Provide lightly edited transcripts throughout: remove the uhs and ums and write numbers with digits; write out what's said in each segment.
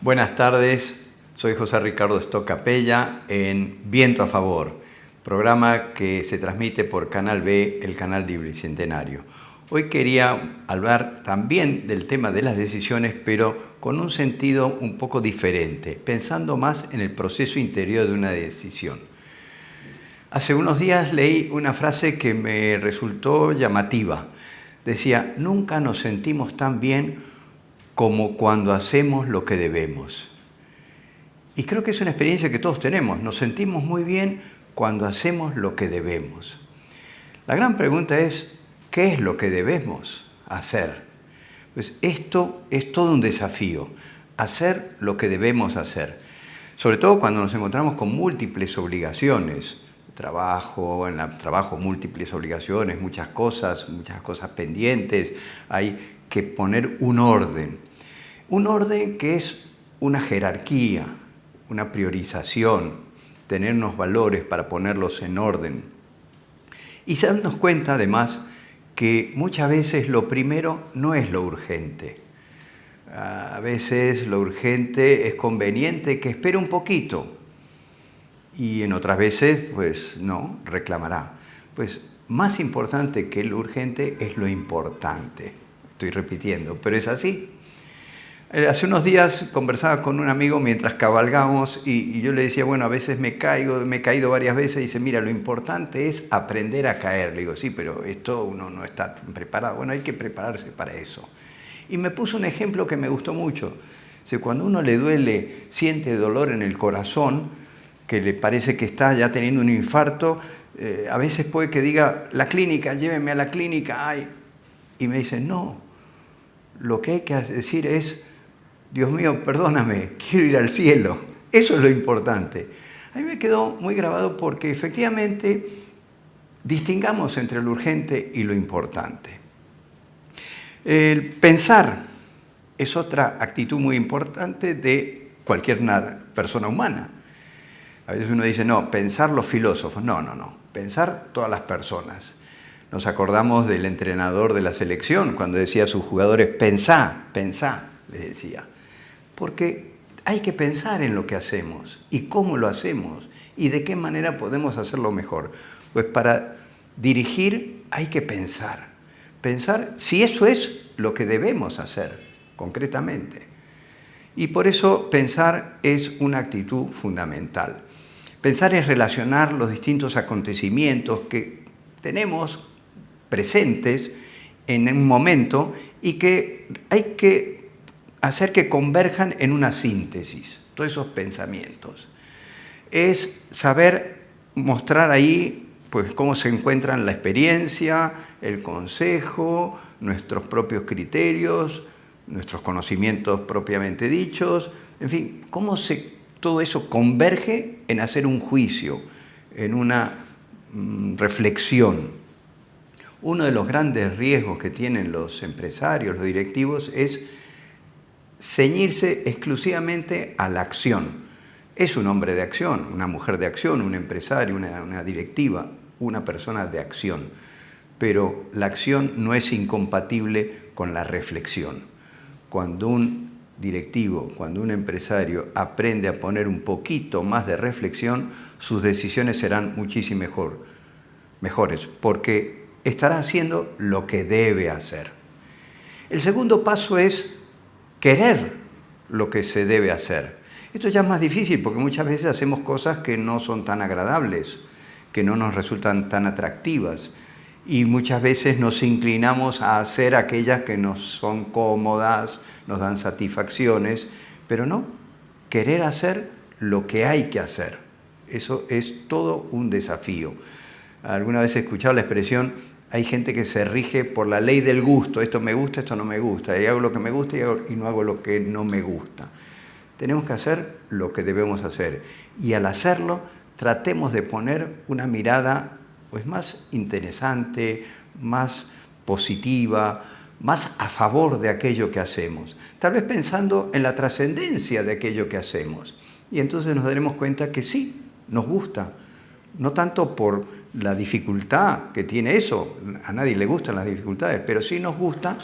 Buenas tardes, soy José Ricardo Stock Capella en Viento a Favor, programa que se transmite por Canal B, el canal de Bicentenario. Hoy quería hablar también del tema de las decisiones, pero con un sentido un poco diferente, pensando más en el proceso interior de una decisión. Hace unos días leí una frase que me resultó llamativa. Decía, nunca nos sentimos tan bien como cuando hacemos lo que debemos. Y creo que es una experiencia que todos tenemos. Nos sentimos muy bien cuando hacemos lo que debemos. La gran pregunta es, ¿qué es lo que debemos hacer? Pues esto es todo un desafío, hacer lo que debemos hacer. Sobre todo cuando nos encontramos con múltiples obligaciones. Trabajo, en el trabajo múltiples obligaciones, muchas cosas pendientes. Hay que poner un orden. Un orden que es una jerarquía, una priorización, tener unos valores para ponerlos en orden. Y darnos cuenta, además, que muchas veces lo primero no es lo urgente. A veces lo urgente es conveniente que espere un poquito. Y en otras veces, pues no, reclamará. Pues más importante que lo urgente es lo importante. Estoy repitiendo, pero es así. Hace unos días conversaba con un amigo mientras cabalgamos y yo le decía, bueno, a veces me he caído varias veces y dice, mira, lo importante es aprender a caer. Le digo, sí, pero esto uno no está preparado. Bueno, hay que prepararse para eso. Y me puso un ejemplo que me gustó mucho. Dice, cuando uno le duele, siente dolor en el corazón, que le parece que está ya teniendo un infarto, a veces puede que diga, la clínica, llévenme a la clínica. Ay. Y me dice, no, lo que hay que decir es, Dios mío, perdóname, quiero ir al cielo. Eso es lo importante. A mí me quedó muy grabado porque efectivamente distingamos entre lo urgente y lo importante. El pensar es otra actitud muy importante de cualquier persona humana. A veces uno dice, no, pensar los filósofos. No, pensar todas las personas. Nos acordamos del entrenador de la selección cuando decía a sus jugadores, pensá, les decía. Porque hay que pensar en lo que hacemos y cómo lo hacemos y de qué manera podemos hacerlo mejor. Pues para dirigir hay que pensar. Pensar si eso es lo que debemos hacer concretamente. Y por eso pensar es una actitud fundamental. Pensar es relacionar los distintos acontecimientos que tenemos presentes en un momento y que hay que hacer que converjan en una síntesis, todos esos pensamientos. Es saber mostrar ahí pues, cómo se encuentran la experiencia, el consejo, nuestros propios criterios, nuestros conocimientos propiamente dichos, en fin, cómo todo eso converge en hacer un juicio, en una reflexión. Uno de los grandes riesgos que tienen los empresarios, los directivos, es ceñirse exclusivamente a la acción. Es un hombre de acción, una mujer de acción, un empresario, una directiva, una persona de acción. Pero la acción no es incompatible con la reflexión. Cuando un directivo, cuando un empresario aprende a poner un poquito más de reflexión, sus decisiones serán muchísimo mejores, porque estará haciendo lo que debe hacer. El segundo paso es querer lo que se debe hacer. Esto ya es más difícil porque muchas veces hacemos cosas que no son tan agradables, que no nos resultan tan atractivas y muchas veces nos inclinamos a hacer aquellas que nos son cómodas, nos dan satisfacciones, pero no, querer hacer lo que hay que hacer. Eso es todo un desafío. Alguna vez he escuchado la expresión, hay gente que se rige por la ley del gusto, esto me gusta, esto no me gusta, y hago lo que me gusta y no hago lo que no me gusta. Tenemos que hacer lo que debemos hacer y al hacerlo tratemos de poner una mirada pues, más interesante, más positiva, más a favor de aquello que hacemos, tal vez pensando en la trascendencia de aquello que hacemos. Y entonces nos daremos cuenta que sí, nos gusta, no tanto por la dificultad que tiene eso, a nadie le gustan las dificultades, pero sí nos gusta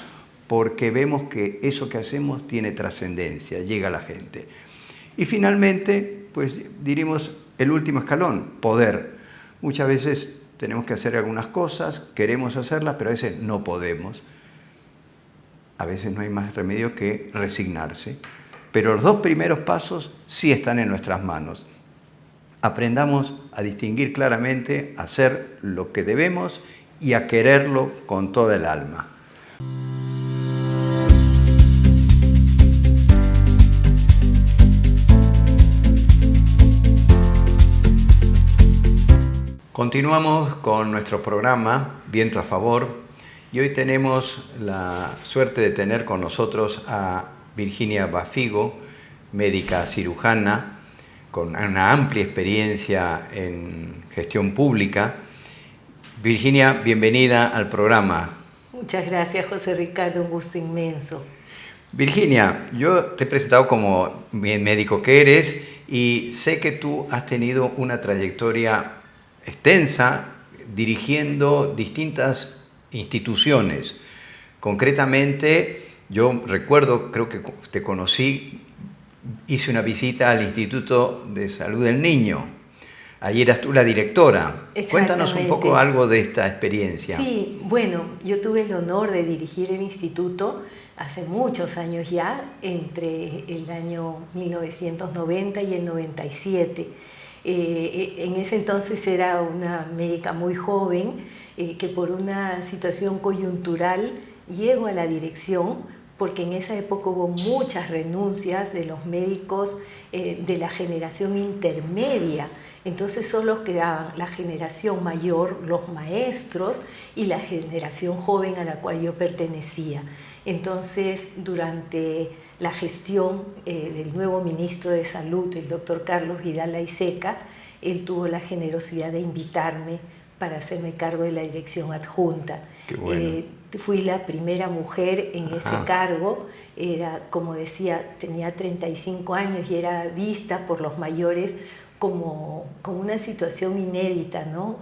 porque vemos que eso que hacemos tiene trascendencia, llega a la gente. Y finalmente, pues diríamos el último escalón, poder. Muchas veces tenemos que hacer algunas cosas, queremos hacerlas, pero a veces no podemos. A veces no hay más remedio que resignarse. Pero los dos primeros pasos sí están en nuestras manos. Aprendamos a distinguir claramente, a hacer lo que debemos y a quererlo con toda el alma. Continuamos con nuestro programa Viento a Favor y hoy tenemos la suerte de tener con nosotros a Virginia Bafigo, médica cirujana con una amplia experiencia en gestión pública. Virginia, bienvenida al programa. Muchas gracias, José Ricardo, un gusto inmenso. Virginia, yo te he presentado como médico que eres y sé que tú has tenido una trayectoria extensa dirigiendo distintas instituciones. Concretamente, yo recuerdo, creo que te conocí, hice una visita al Instituto de Salud del Niño. Allí eras tú la directora. Cuéntanos un poco algo de esta experiencia. Sí, bueno, yo tuve el honor de dirigir el instituto hace muchos años ya, entre el año 1990 y el 97. En ese entonces era una médica muy joven que por una situación coyuntural llego a la dirección porque en esa época hubo muchas renuncias de los médicos de la generación intermedia. Entonces solo quedaban la generación mayor, los maestros, y la generación joven a la cual yo pertenecía. Entonces, durante la gestión del nuevo ministro de Salud, el doctor Carlos Vidal Laiseca, él tuvo la generosidad de invitarme para hacerme cargo de la dirección adjunta. Qué bueno. Fui la primera mujer en ese cargo, era, como decía, tenía 35 años y era vista por los mayores como una situación inédita, ¿no?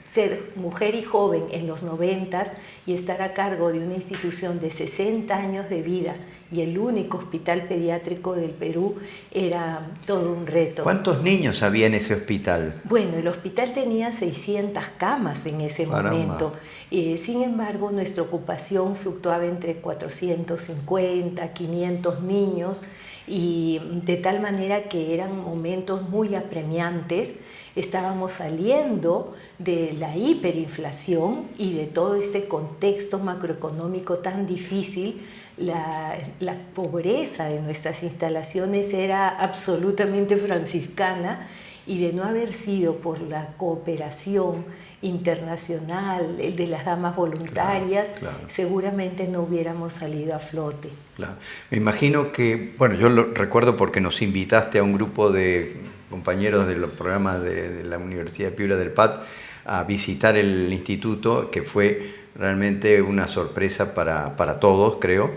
Ser mujer y joven en los 90 y estar a cargo de una institución de 60 años de vida y el único hospital pediátrico del Perú era todo un reto. ¿Cuántos niños había en ese hospital? Bueno, el hospital tenía 600 camas en ese momento. Sin embargo, nuestra ocupación fluctuaba entre 450, 500 niños, y de tal manera que eran momentos muy apremiantes. Estábamos saliendo de la hiperinflación y de todo este contexto macroeconómico tan difícil. La pobreza de nuestras instalaciones era absolutamente franciscana, y de no haber sido por la cooperación internacional, el de las damas voluntarias, claro. Seguramente no hubiéramos salido a flote. Claro. Me imagino que, bueno, yo lo recuerdo porque nos invitaste a un grupo de compañeros de los programas de la Universidad de Piura del PAT a visitar el instituto, que fue realmente una sorpresa para todos, creo,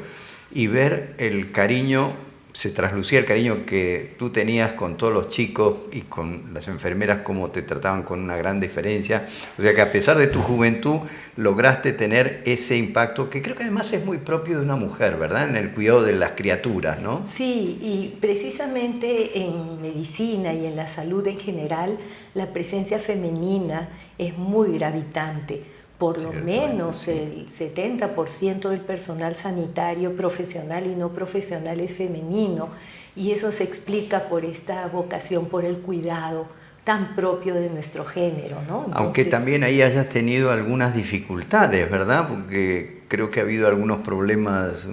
y ver el cariño, se traslucía el cariño que tú tenías con todos los chicos y con las enfermeras, cómo te trataban con una gran diferencia. O sea que a pesar de tu juventud lograste tener ese impacto que creo que además es muy propio de una mujer, ¿verdad? En el cuidado de las criaturas, ¿no? Sí, y precisamente en medicina y en la salud en general, la presencia femenina es muy gravitante. Por lo menos sí. El 70% del personal sanitario profesional y no profesional es femenino, y eso se explica por esta vocación por el cuidado tan propio de nuestro género, ¿no? Entonces, aunque también ahí hayas tenido algunas dificultades, ¿verdad? Porque creo que ha habido algunos problemas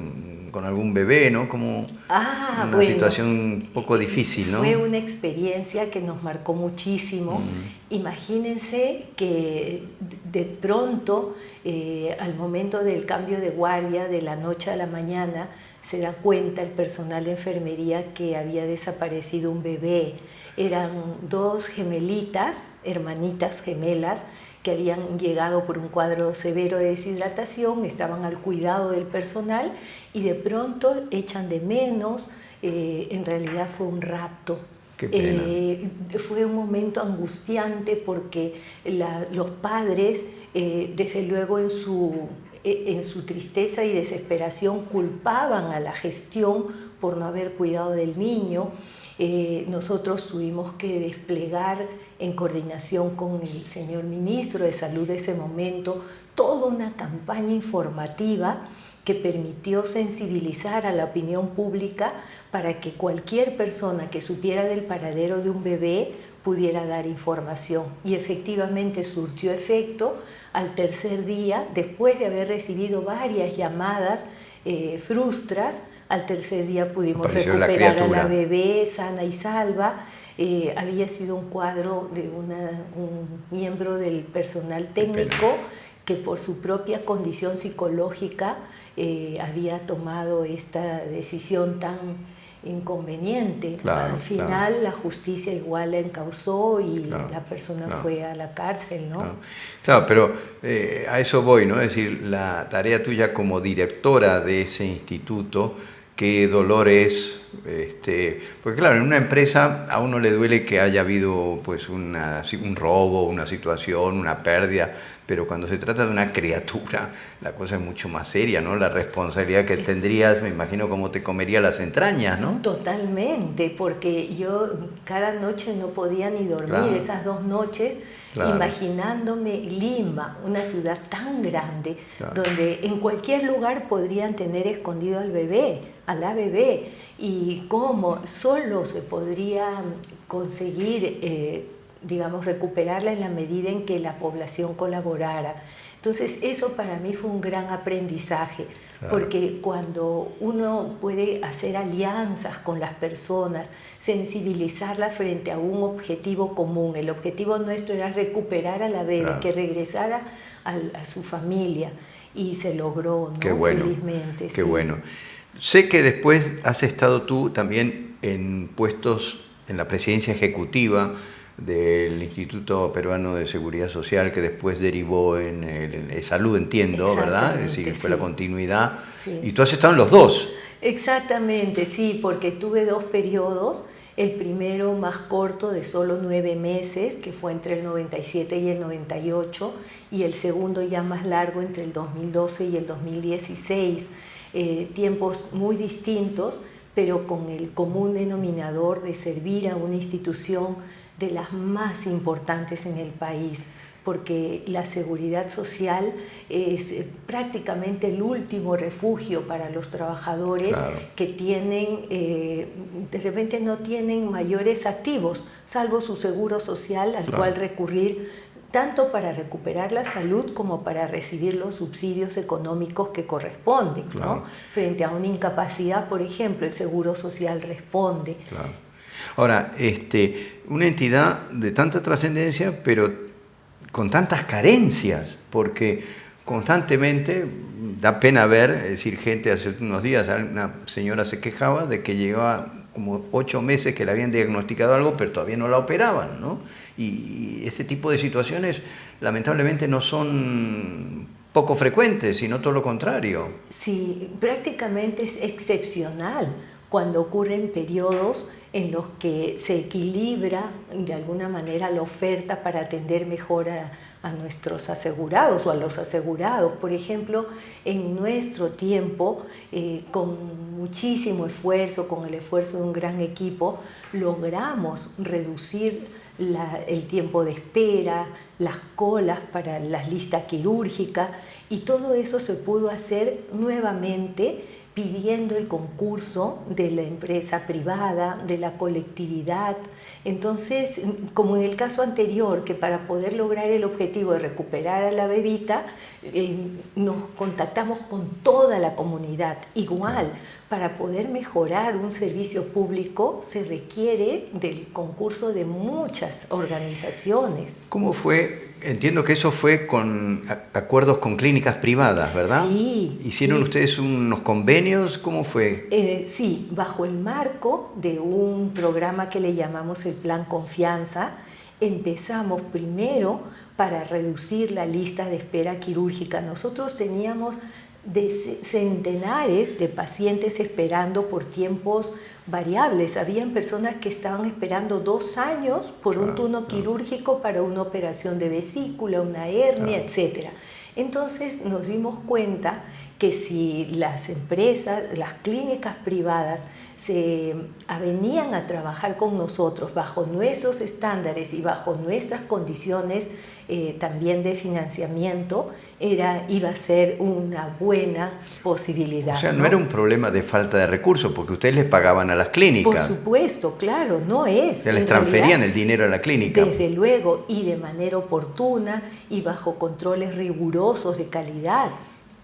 con algún bebé, ¿no? Como una situación un poco difícil, ¿no? Fue una experiencia que nos marcó muchísimo. Imagínense que de pronto, al momento del cambio de guardia, de la noche a la mañana, se da cuenta el personal de enfermería que había desaparecido un bebé. Eran dos gemelitas, hermanitas gemelas, que habían llegado por un cuadro severo de deshidratación, estaban al cuidado del personal y de pronto echan de menos. En realidad fue un rapto. Qué pena. Fue un momento angustiante porque los padres, desde luego en en su tristeza y desesperación culpaban a la gestión por no haber cuidado del niño. Nosotros tuvimos que desplegar, en coordinación con el señor ministro de Salud de ese momento, toda una campaña informativa que permitió sensibilizar a la opinión pública para que cualquier persona que supiera del paradero de un bebé pudiera dar información. Y efectivamente surtió efecto. Al tercer día, después de haber recibido varias llamadas frustras, al tercer día pudimos recuperar a la bebé sana y salva. Había sido un cuadro de un miembro del personal técnico que por su propia condición psicológica había tomado esta decisión tan inconveniente. Claro, al final la justicia igual la encausó y la persona fue a la cárcel, ¿no? Claro, pero a eso voy, ¿no? Es decir, la tarea tuya como directora de ese instituto, qué dolor es, porque claro, en una empresa a uno le duele que haya habido pues un robo, una situación, una pérdida, pero cuando se trata de una criatura, la cosa es mucho más seria, ¿no? La responsabilidad que tendrías, me imagino cómo te comería las entrañas, ¿no? Totalmente, porque yo cada noche no podía ni dormir, esas 2 noches, imaginándome Lima, una ciudad tan grande, donde en cualquier lugar podrían tener escondido al bebé, a la bebé, y cómo solo se podría conseguir, digamos, recuperarla en la medida en que la población colaborara. Entonces eso para mí fue un gran aprendizaje, porque cuando uno puede hacer alianzas con las personas, sensibilizarlas frente a un objetivo común, el objetivo nuestro era recuperar a la bebé, que regresara a su familia, y se logró, ¿no? Qué bueno, felizmente. Qué bueno. Sé que después has estado tú también en puestos en la presidencia ejecutiva del Instituto Peruano de Seguridad Social, que después derivó en salud, entiendo, ¿verdad? Es decir, fue la continuidad. Sí. Y tú has estado en los dos. Exactamente, sí, porque tuve 2 periodos. El primero más corto, de solo 9 meses, que fue entre el 97 y el 98, y el segundo ya más largo, entre el 2012 y el 2016. Tiempos muy distintos, pero con el común denominador de servir a una institución de las más importantes en el país, porque la seguridad social es prácticamente el último refugio para los trabajadores que tienen, de repente no tienen mayores activos, salvo su seguro social al cual recurrir, tanto para recuperar la salud como para recibir los subsidios económicos que corresponden, ¿no? Frente a una incapacidad, por ejemplo, el seguro social responde. Ahora, una entidad de tanta trascendencia, pero con tantas carencias, porque constantemente da pena ver, es decir, gente, hace unos días una señora se quejaba de que llevaba como 8 meses que le habían diagnosticado algo, pero todavía no la operaban, ¿no? Y ese tipo de situaciones lamentablemente no son poco frecuentes, sino todo lo contrario. Sí, prácticamente es excepcional cuando ocurren periodos en los que se equilibra de alguna manera la oferta para atender mejor a nuestros asegurados o a los asegurados. Por ejemplo, en nuestro tiempo, con muchísimo esfuerzo, con el esfuerzo de un gran equipo, logramos reducir el tiempo de espera, las colas para las listas quirúrgicas, y todo eso se pudo hacer nuevamente pidiendo el concurso de la empresa privada, de la colectividad. Entonces, como en el caso anterior, que para poder lograr el objetivo de recuperar a la bebita, nos contactamos con toda la comunidad. Igual, para poder mejorar un servicio público se requiere del concurso de muchas organizaciones. ¿Cómo fue? Entiendo que eso fue con acuerdos con clínicas privadas, ¿verdad? Sí. ¿Hicieron ustedes unos convenios? ¿Cómo fue? Sí, bajo el marco de un programa que le llamamos el Plan Confianza, empezamos primero para reducir la lista de espera quirúrgica. Nosotros teníamos centenares de pacientes esperando por tiempos variables. Habían personas que estaban esperando 2 años por un turno quirúrgico para una operación de vesícula, una hernia, etc. Entonces nos dimos cuenta que si las empresas, las clínicas privadas se avenían a trabajar con nosotros bajo nuestros estándares y bajo nuestras condiciones también de financiamiento, iba a ser una buena posibilidad. O sea, no era un problema de falta de recursos, porque ustedes les pagaban a las clínicas. Por supuesto, claro, no es. Se les transferían el dinero a la clínica. Desde luego, y de manera oportuna y bajo controles rigurosos de calidad.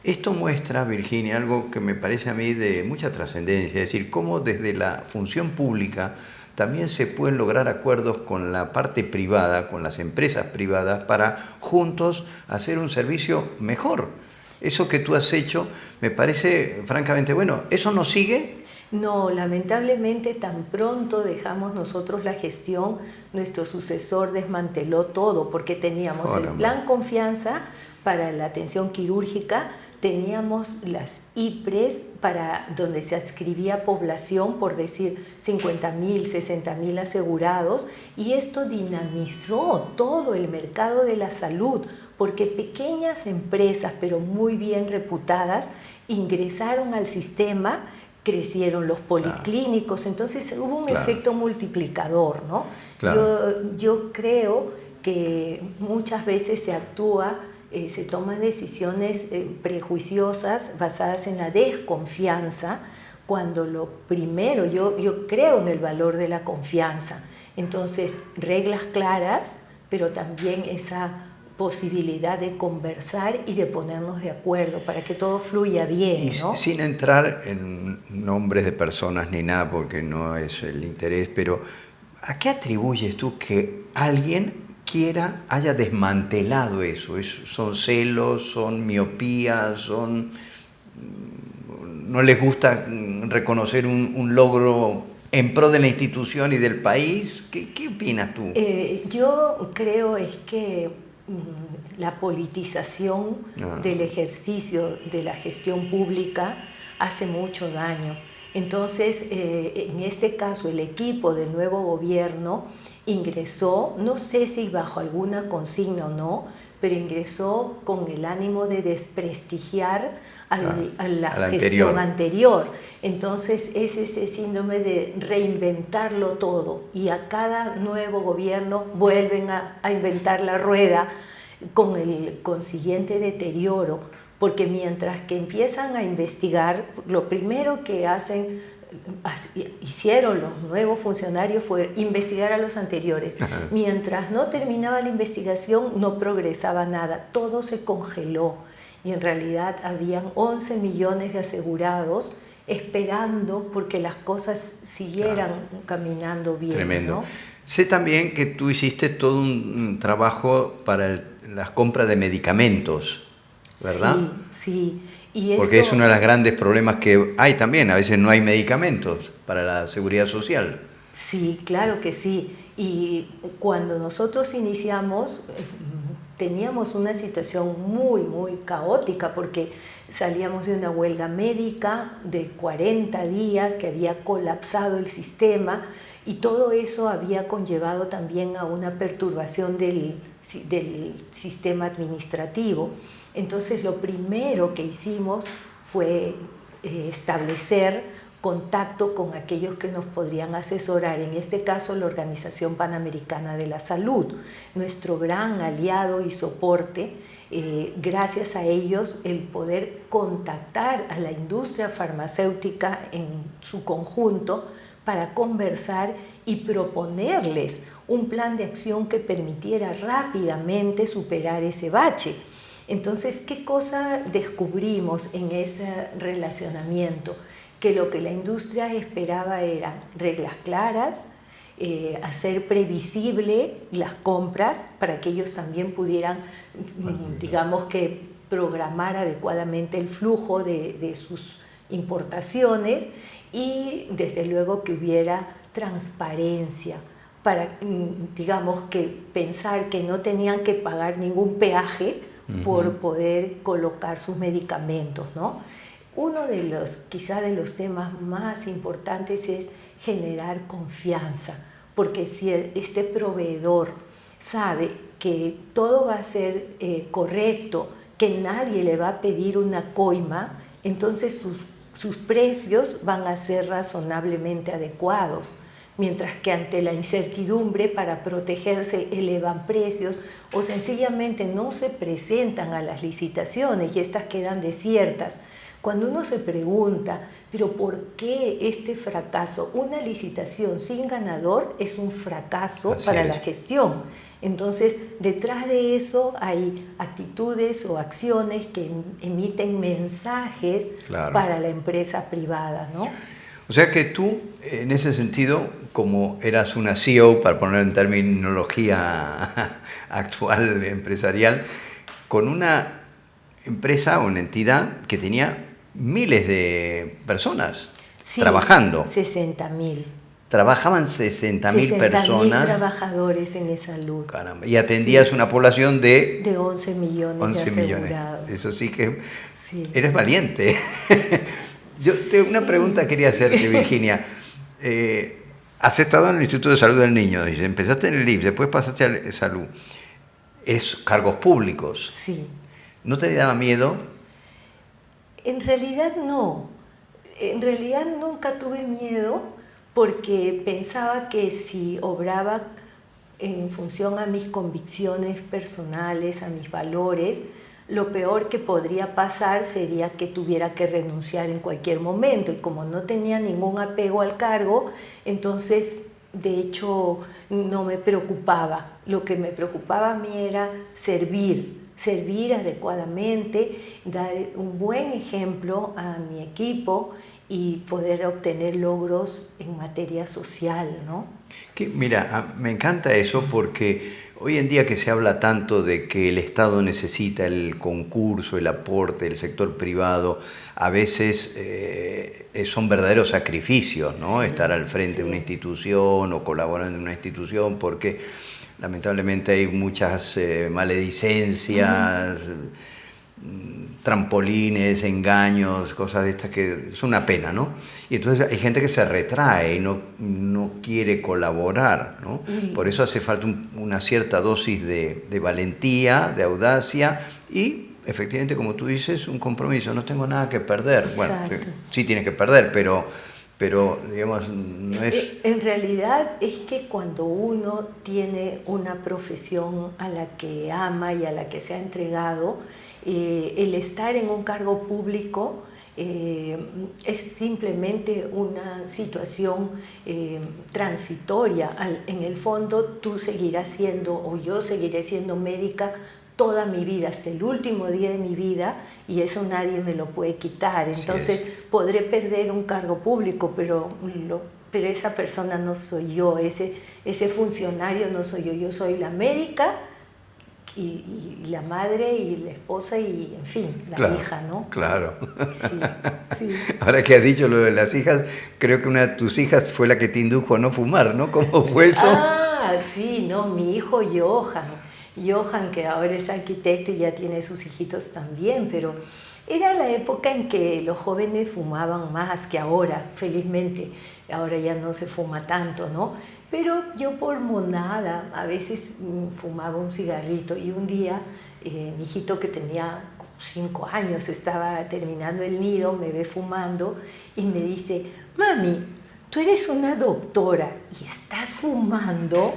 Esto muestra, Virginia, algo que me parece a mí de mucha trascendencia, es decir, cómo desde la función pública también se pueden lograr acuerdos con la parte privada, con las empresas privadas, para juntos hacer un servicio mejor. Eso que tú has hecho me parece francamente bueno. ¿Eso no sigue? No, lamentablemente tan pronto dejamos nosotros la gestión, nuestro sucesor desmanteló todo, porque teníamos el plan Confianza para la atención quirúrgica, teníamos las IPRES donde se adscribía población, por decir 50.000, 60.000 asegurados, y esto dinamizó todo el mercado de la salud, porque pequeñas empresas, pero muy bien reputadas, ingresaron al sistema, crecieron los policlínicos, entonces hubo un efecto multiplicador, ¿no? Claro. Yo creo que muchas veces se actúa, se toman decisiones prejuiciosas basadas en la desconfianza, cuando lo primero, yo creo en el valor de la confianza. Entonces, reglas claras, pero también esa posibilidad de conversar y de ponernos de acuerdo para que todo fluya bien, ¿no? Sin entrar en nombres de personas ni nada, porque no es el interés, pero ¿a qué atribuyes tú que alguien haya desmantelado eso? ¿Son celos, son miopías, no les gusta reconocer un logro en pro de la institución y del país? ¿Qué opinas tú? Yo creo es que la politización del ejercicio de la gestión pública hace mucho daño. Entonces, en este caso, el equipo del nuevo gobierno ingresó, no sé si bajo alguna consigna o no, pero ingresó con el ánimo de desprestigiar a la gestión anterior. Entonces es ese síndrome de reinventarlo todo, y a cada nuevo gobierno vuelven a inventar la rueda con el consiguiente deterioro, porque mientras que empiezan a investigar, lo primero que hicieron los nuevos funcionarios fue investigar a los anteriores. Mientras no terminaba la investigación, no progresaba nada, todo se congeló, y en realidad habían 11 millones de asegurados esperando porque las cosas siguieran caminando bien. Tremendo. ¿No? Sé también que tú hiciste todo un trabajo para las compras de medicamentos, ¿verdad? Sí. Porque es uno de los grandes problemas que hay también, a veces no hay medicamentos para la seguridad social. Sí, claro que sí. Y cuando nosotros iniciamos, teníamos una situación muy, muy caótica, porque salíamos de una huelga médica de 40 días que había colapsado el sistema, y todo eso había conllevado también a una perturbación del sistema administrativo. Entonces, lo primero que hicimos fue establecer contacto con aquellos que nos podrían asesorar, en este caso la Organización Panamericana de la Salud, nuestro gran aliado y soporte. Gracias a ellos, el poder contactar a la industria farmacéutica en su conjunto para conversar y proponerles un plan de acción que permitiera rápidamente superar ese bache. Entonces, ¿qué cosa descubrimos en ese relacionamiento? Que lo que la industria esperaba eran reglas claras, hacer previsible las compras para que ellos también pudieran, digamos que, programar adecuadamente el flujo de sus importaciones, y desde luego que hubiera transparencia para, digamos, que pensar que no tenían que pagar ningún peaje por poder colocar sus medicamentos, ¿no? Uno de los, quizá de los temas más importantes es generar confianza, porque si este proveedor sabe que todo va a ser correcto, que nadie le va a pedir una coima, entonces sus precios van a ser razonablemente adecuados. Mientras que ante la incertidumbre, para protegerse, elevan precios o sencillamente no se presentan a las licitaciones y estas quedan desiertas. Cuando uno se pregunta, ¿pero por qué este fracaso? Una licitación sin ganador es un fracaso para la gestión. Entonces, detrás de eso hay actitudes o acciones que emiten mensajes para la empresa privada, ¿no? O sea que tú, en ese sentido, como eras una CEO, para poner en terminología actual empresarial, con una empresa o una entidad que tenía miles de personas trabajando. 60.000. Trabajaban 60.000 personas. 60.000 trabajadores en salud. Caramba. Y atendías una población de 11 millones 11 de millones. asegurados. Eso sí que eres valiente. Yo una pregunta quería hacerte, Virginia. Has estado en el Instituto de Salud del Niño, dice, empezaste en el IMSS, después pasaste a salud. Es cargos públicos. Sí. ¿No te daba miedo? En realidad no. En realidad nunca tuve miedo porque pensaba que si obraba en función a mis convicciones personales, a mis valores, lo peor que podría pasar sería que tuviera que renunciar en cualquier momento. Y como no tenía ningún apego al cargo, entonces, de hecho, no me preocupaba. Lo que me preocupaba a mí era servir adecuadamente, dar un buen ejemplo a mi equipo y poder obtener logros en materia social, ¿no? Mira, me encanta eso porque hoy en día que se habla tanto de que el Estado necesita el concurso, el aporte del sector privado, a veces son verdaderos sacrificios, ¿no? Estar al frente de una institución o colaborando en una institución porque lamentablemente hay muchas maledicencias, trampolines, engaños, cosas de estas que son una pena, ¿no? Y entonces hay gente que se retrae y no quiere colaborar, ¿no? Por eso hace falta una cierta dosis de valentía, de audacia y, efectivamente, como tú dices, un compromiso. No tengo nada que perder. Bueno, sí tienes que perder, pero digamos, no es... En realidad es que cuando uno tiene una profesión a la que ama y a la que se ha entregado, el estar en un cargo público es simplemente una situación transitoria. En el fondo tú seguirás siendo, o yo seguiré siendo médica toda mi vida, hasta el último día de mi vida, y eso nadie me lo puede quitar. Entonces podré perder un cargo público, pero esa persona no soy yo, ese funcionario no soy yo. Yo soy la médica y la madre y la esposa y, en fin, la hija, ¿no? Claro. Sí. Ahora que has dicho lo de las hijas, creo que una de tus hijas fue la que te indujo a no fumar, ¿no? ¿Cómo fue eso? Sí, no, mi hijo Johan, que ahora es arquitecto y ya tiene sus hijitos también, pero era la época en que los jóvenes fumaban más que ahora, felizmente. Ahora ya no se fuma tanto, ¿no? Pero yo por monada a veces fumaba un cigarrito y un día mi hijito, que tenía 5 años, estaba terminando el nido, me ve fumando y me dice: mami, tú eres una doctora y estás fumando.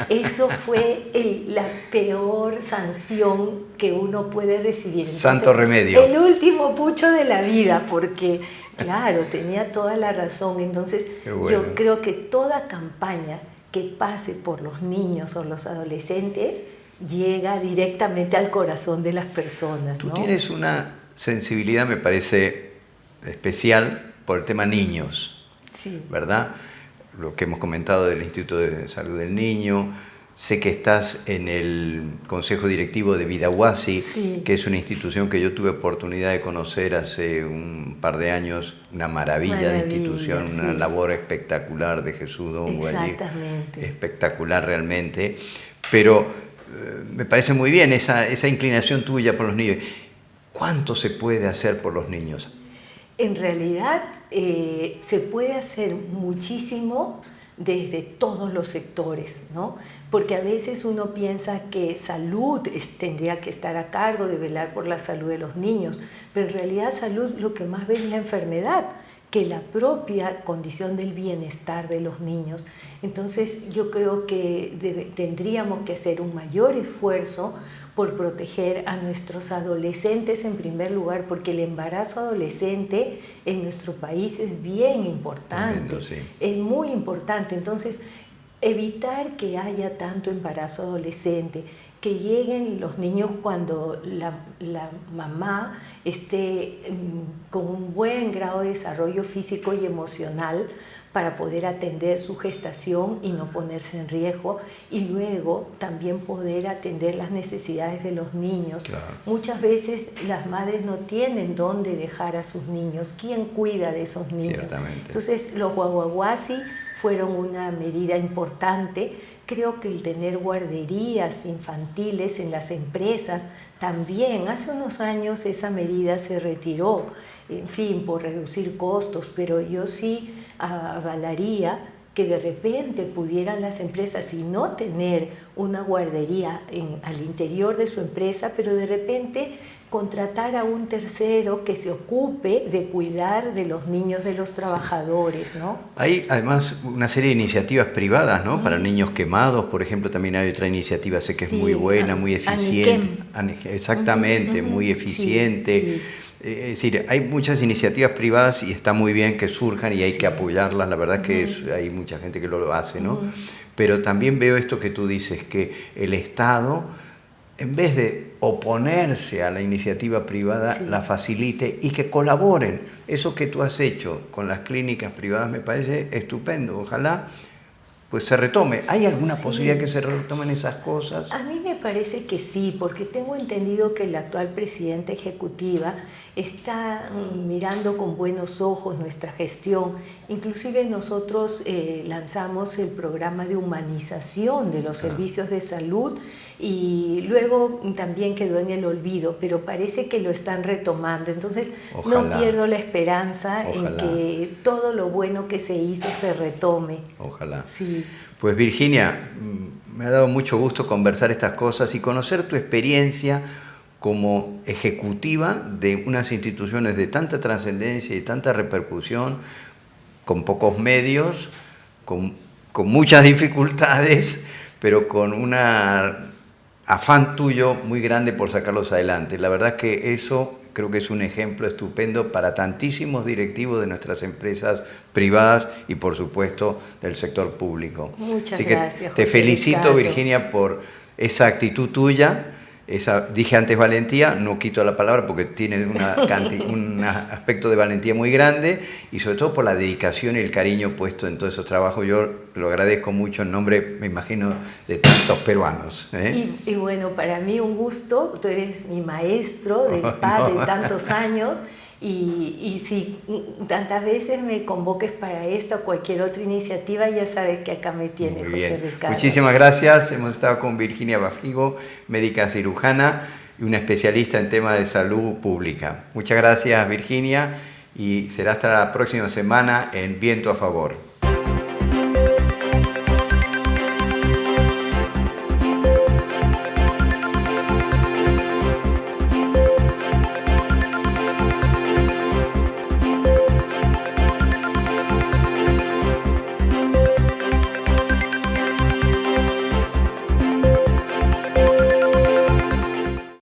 Eso fue la peor sanción que uno puede recibir. Entonces, santo remedio. El último pucho de la vida, porque claro, tenía toda la razón. Entonces yo creo que toda campaña que pase por los niños o los adolescentes llega directamente al corazón de las personas, ¿no? Tú tienes una sensibilidad, me parece, especial por el tema niños. Sí. ¿Verdad? Lo que hemos comentado del Instituto de Salud del Niño. Sé que estás en el Consejo Directivo de Vidahuasi, que es una institución que yo tuve oportunidad de conocer hace un par de años. Una maravilla de institución, una labor espectacular de Jesús Dongo allí. Exactamente. Espectacular realmente. Pero me parece muy bien esa inclinación tuya por los niños. ¿Cuánto se puede hacer por los niños? En realidad se puede hacer muchísimo desde todos los sectores, ¿no? Porque a veces uno piensa que salud tendría que estar a cargo de velar por la salud de los niños, pero en realidad salud lo que más ve es la enfermedad, que la propia condición del bienestar de los niños. Entonces yo creo que tendríamos que hacer un mayor esfuerzo por proteger a nuestros adolescentes en primer lugar, porque el embarazo adolescente en nuestro país es bien importante, sí. Es muy importante. Entonces, evitar que haya tanto embarazo adolescente, que lleguen los niños cuando la mamá esté con un buen grado de desarrollo físico y emocional para poder atender su gestación y no ponerse en riesgo, y luego también poder atender las necesidades de los niños. Claro. Muchas veces las madres no tienen dónde dejar a sus niños. ¿Quién cuida de esos niños? Ciertamente. Entonces los guaguaguasi fueron una medida importante. Creo que el tener guarderías infantiles en las empresas también, hace unos años esa medida se retiró, en fin, por reducir costos, pero yo sí avalaría que de repente pudieran las empresas, si no tener una guardería al interior de su empresa, pero de repente contratar a un tercero que se ocupe de cuidar de los niños de los trabajadores, ¿no? Hay además una serie de iniciativas privadas, ¿no? Para niños quemados, por ejemplo, también hay otra iniciativa, sé que es muy buena, muy eficiente. Exactamente, muy eficiente. Sí. Es decir, hay muchas iniciativas privadas y está muy bien que surjan y hay que apoyarlas, la verdad es que hay mucha gente que lo hace, ¿no? Pero también veo esto que tú dices, que el Estado, en vez de oponerse a la iniciativa privada, la facilite y que colaboren. Eso que tú has hecho con las clínicas privadas me parece estupendo. Ojalá pues se retome. ¿Hay alguna posibilidad que se retomen esas cosas? A mí me parece que sí, porque tengo entendido que la actual presidenta ejecutiva está mirando con buenos ojos nuestra gestión. Inclusive nosotros lanzamos el programa de humanización de los servicios de salud y luego también quedó en el olvido, pero parece que lo están retomando. Entonces no pierdo la esperanza en que todo lo bueno que se hizo se retome. Ojalá. Sí. Pues Virginia, me ha dado mucho gusto conversar estas cosas y conocer tu experiencia como ejecutiva de unas instituciones de tanta trascendencia y tanta repercusión, con pocos medios, con muchas dificultades, pero con un afán tuyo muy grande por sacarlos adelante. La verdad es que eso creo que es un ejemplo estupendo para tantísimos directivos de nuestras empresas privadas y, por supuesto, del sector público. Muchas gracias, te felicito, Ricardo. Virginia, por esa actitud tuya. Dije antes valentía, no quito la palabra porque tiene un aspecto de valentía muy grande y sobre todo por la dedicación y el cariño puesto en todos esos trabajos. Yo lo agradezco mucho en nombre, me imagino, de tantos peruanos. Y bueno, para mí un gusto, tú eres mi maestro del PAD de tantos años y si tantas veces me convoques para esta o cualquier otra iniciativa, ya sabes que acá me tiene José Ricardo. Muchísimas gracias. Hemos estado con Virginia Bafigo, médica cirujana y una especialista en temas de salud pública. Muchas gracias, Virginia, y será hasta la próxima semana en Viento a Favor.